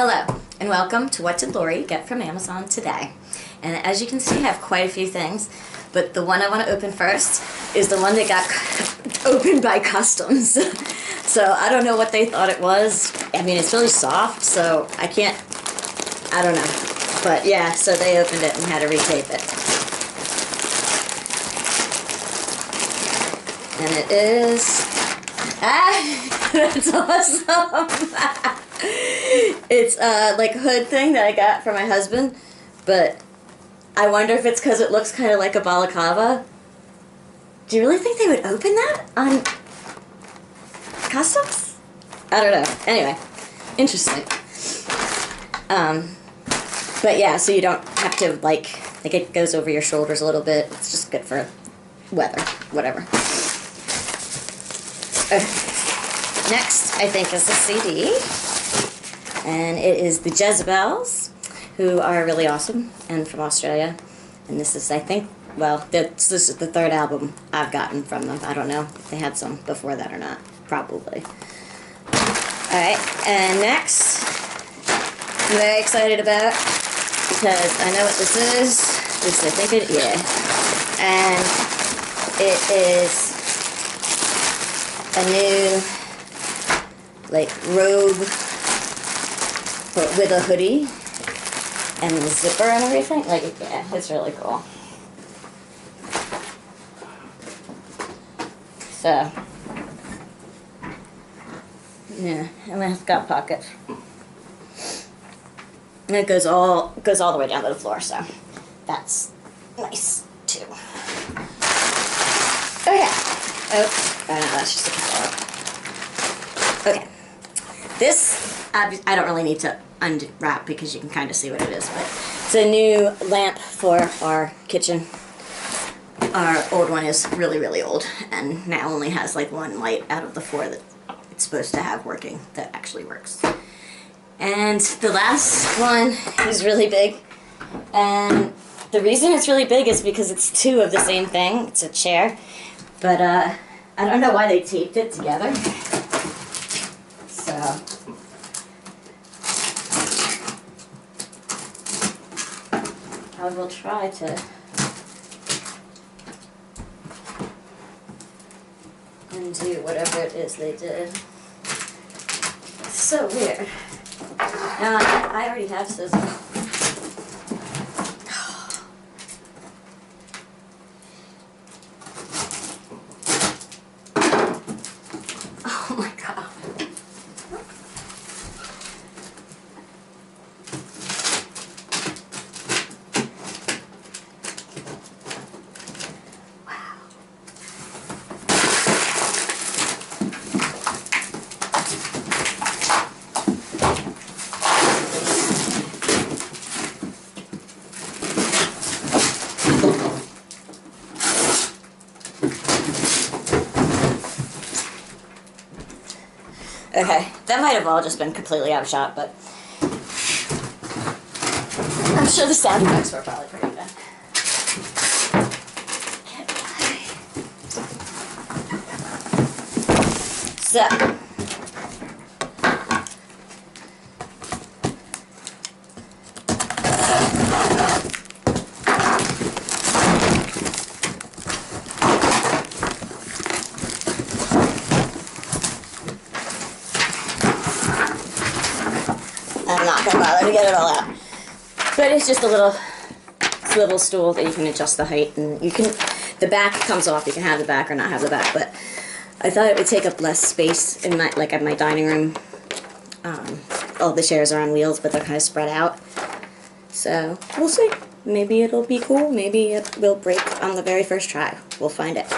Hello, and welcome to What Did Lori Get from Amazon Today? And as you can see, I have quite a few things, but the one I want to open first is the one that got opened by customs. So I don't know what they thought it was. I mean, it's really soft, so I don't know. But yeah, so they opened it and had to retape it. And it is... that's awesome! It's like a hood thing that I got for my husband, but I wonder if it's because it looks kind of like a balaclava. Do you really think they would open that on customs? I don't know. Anyway, interesting. But yeah, so you don't have to like it goes over your shoulders a little bit. It's just good for weather, whatever. Next, I think, is a CD. And it is the Jezabels, who are really awesome and from Australia. And this is, I think, well, this is the third album I've gotten from them. I don't know if they had some before that or not. Probably. Alright, and next, I'm very excited about, because I know what this is. At least I think it, yeah. And it is a new, like, robe with a hoodie and the zipper and everything. Like, yeah, it's really cool. So, yeah, and it's got pockets. And it goes all the way down to the floor, so that's nice too. Okay. Oh, no, that's just a catalog. Okay. This, I don't really need to unwrap because you can kind of see what it is, but it's a new lamp for our kitchen. Our old one is really, really old, and now only has like one light out of the four that it's supposed to have working that actually works. And the last one is really big, and the reason it's really big is because it's two of the same thing. It's a chair, but I don't know why they taped it together. So I will try to undo whatever it is they did. It's so weird. Now, I already have scissors. Oh my god. Okay, that might have all just been completely out of shot, but I'm sure the sound effects were probably pretty good. So, I'm not going to bother to get it all out. But it's just a little swivel stool that you can adjust the height, and you can, the back comes off, you can have the back or not have the back, but I thought it would take up less space in my, like at my dining room. All the chairs are on wheels, but they're kind of spread out. So, we'll see. Maybe it'll be cool, maybe it will break on the very first try. We'll find out.